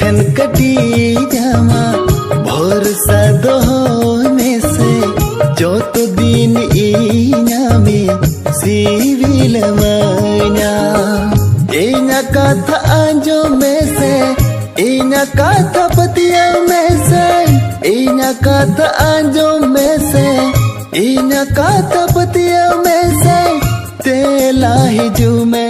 ठन कटी जामा भरोसा दोने से जो तो दिन इना में सिविल माना इना कथा आंजो में से इना कथा पतिया में से इना कथा आंजो में से इना कथा पतिया में से तेला हिजू में